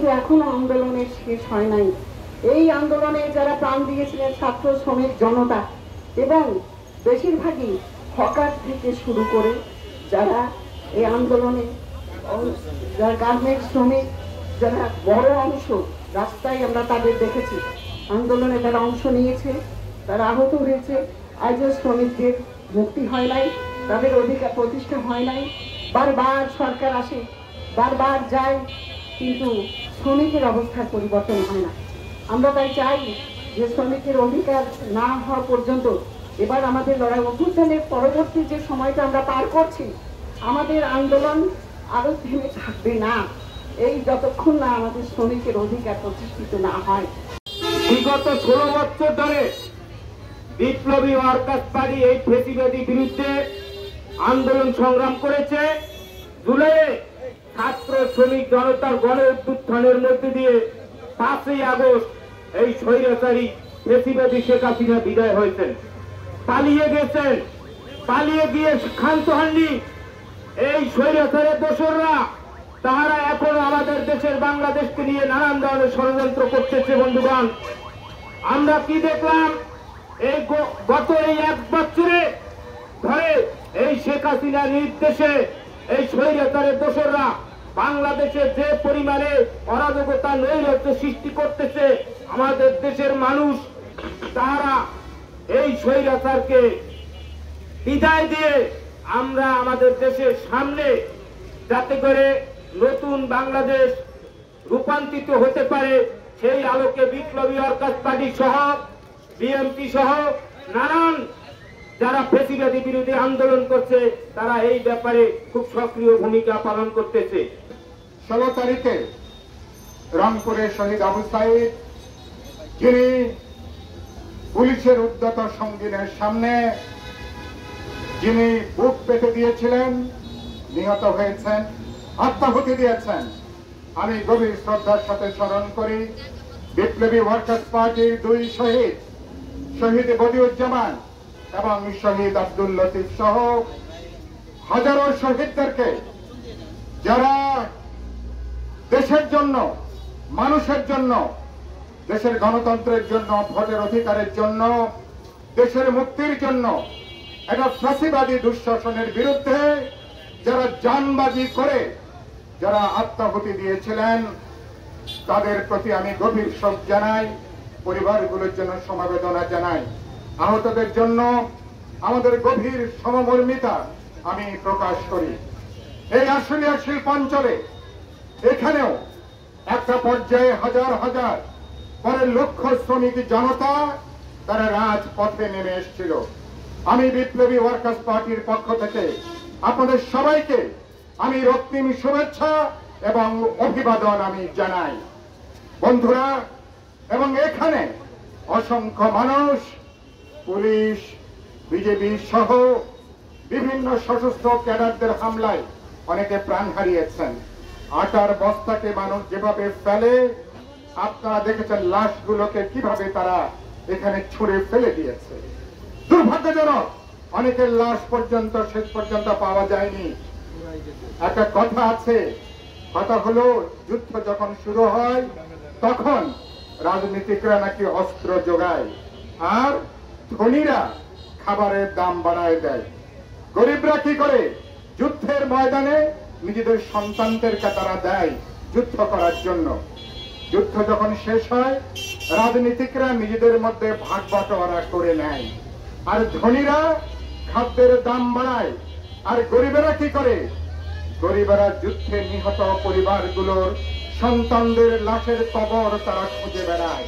কিন্তু এখনো আন্দোলনের শেষ হয় নাই। এই আন্দোলনে যারা প্রাণ দিয়েছিলেন ছাত্র শ্রমিক জনতা এবং বেশিরভাগই হকার থেকে শুরু করে যারা এই আন্দোলনে যারা গার্মেন্টস শ্রমিক, যারা বড় অংশ রাস্তায় আমরা তাদের দেখেছি, আন্দোলনে তারা অংশ নিয়েছে, তারা আহত হয়েছে। আজও শ্রমিকদের মুক্তি হয় নাই, তাদের অধিকার প্রতিষ্ঠা হয় নাই। বারবার সরকার আসে, বারবার যায়, কিন্তু শ্রমিকের অবস্থার পরিবর্তন হয় না। আমরা তাই চাই যে শ্রমিকের অধিকার না হওয়া পর্যন্ত এবার আমাদের লড়াই অভ্যুত্থানের পরবর্তী যে সময়টা আমরা পার করছি, আমাদের আন্দোলন আরো থেমে থাকবে না এই যতক্ষণ না আমাদের শ্রমিকের অধিকার প্রতিষ্ঠিত না হয়। বিগত 16 বছর ধরে বিপ্লবী ওয়ার্কার্স পার্টি এই ফ্যাসিবাদী বিরুদ্ধে আন্দোলন সংগ্রাম করেছে। জুলাইয়ে ছাত্র শ্রমিক জনতার গণ অভ্যুত্থানের মধ্যে দিয়ে 5ই আগস্ট এই স্বৈরাচারী ফ্যাসিবাদী শেখ হাসিনা বিদায় হয়েছেন, পালিয়ে গেছেন। পালিয়ে গিয়ে ক্ষান্ত হননি এই স্বৈরাচারের দোসররা। তাহারা এখনো আমাদের দেশের বাংলাদেশকে নিয়ে নানান ধরনের ষড়যন্ত্র করতেছে। বন্ধুগণ, আমরা কি দেখলাম এই গত এই 1 বছরে ধরে এই শেখ হাসিনার নির্দেশে এই স্বৈরাচারের দোসররা বাংলাদেশে যে পরিমাণে অরাজকতা নৈরাজ্য সৃষ্টি করতেছে, আমাদের দেশের মানুষ তারা এই স্বৈরাচারকে বিদায় দিয়ে আমরা আমাদের দেশের সামনে যাতে করে নতুন বাংলাদেশ রূপান্তরিত হতে পারে সেই আলোকে বিপ্লবী ওয়ার্কার্স পার্টি সহ বিএনপি সহ নানান যারা ফ্যাসিবাদী বিরোধী আন্দোলন করছে তারা এই ব্যাপারে খুব সক্রিয় ভূমিকা পালন করতেছে। 16 তারিখে রংপুরের শহীদ আবু সাইদ, যিনি পুলিশের উদ্যত সঙ্গিনের সামনে যিনি বুক পেতে দিয়েছিলেন, নিহত হয়েছেন, আত্মাহুতি দিয়েছেন, আমি গভীর শ্রদ্ধার সাথে স্মরণ করি বিপ্লবী ওয়ার্কার্স পার্টির 2 শহীদ, শহীদ বদিউজ্জামান এবং শহীদ আব্দুল লতিফ সহ হাজারো শহীদদেরকে, যারা দেশের জন্য, মানুষের জন্য, দেশের গণতন্ত্রের জন্য, ভোটের অধিকারের জন্য, দেশের মুক্তির জন্য, একটা ফ্যাসিবাদী দুঃশাসনের বিরুদ্ধে যারা জানবাজি করে যারা আত্মাহুতি দিয়েছিলেন, তাদের প্রতি আমি গভীর শোক জানাই, পরিবারগুলোর জন্য সমবেদনা জানাই। আহতদের জন্য আমাদের গভীর সমমর্মিতা আমি প্রকাশ করি। এই আশুলিয়া শিল্পাঞ্চলে এখানেও একটা পর্যায়ে হাজার হাজার পরে লক্ষ শ্রমিক জনতা তারা রাজপথে নেমে এসেছিল। আমি বিপ্লবী ওয়ার্কার্স পার্টির পক্ষ থেকে আপনাদের সবাইকে আমি রক্তিম শুভেচ্ছা এবং অভিবাদন আমি জানাই। বন্ধুরা, এবং এখানে অসংখ্য মানুষ, পুলিশ, বিজেপি সহ বিভিন্ন সশস্ত্র ক্যাডারদের হামলায় অনেকে প্রাণ হারিয়েছেন। আটার বস্তাকে মানুষ যেভাবে ফেলে, আপনারা দেখেছেন লাশগুলোকে কিভাবে তারা এখানে ছুঁড়ে ফেলে দিয়েছে। দুর্ভাগ্যজনক, অনেকের লাশ পর্যন্ত শেষ পর্যন্ত পাওয়া যায়নি। একটা কথা আছে, কথা হলো যুদ্ধ যখন শুরু হয় তখন রাজনীতিকরা নাকি অস্ত্র যোগায় আর ধনীরা খাবারের দাম বাড়ায় দেয়। গরিবরা কি করে? যুদ্ধের ময়দানে নিজেদের সন্তানদেরকে তারা দেয় যুদ্ধ করার জন্য। যুদ্ধ যখন শেষ হয় রাজনীতিকরা নিজেদের মধ্যে ভাগ বাটোয়ারা করে নেয়, আর ধনীরা খাদ্যের দাম বাড়ায়। আর গরিবেরা কি করে? গরিবেরা যুদ্ধে নিহত পরিবারগুলোর সন্তানদের লাশের কবর তারা খুঁজে বেড়ায়।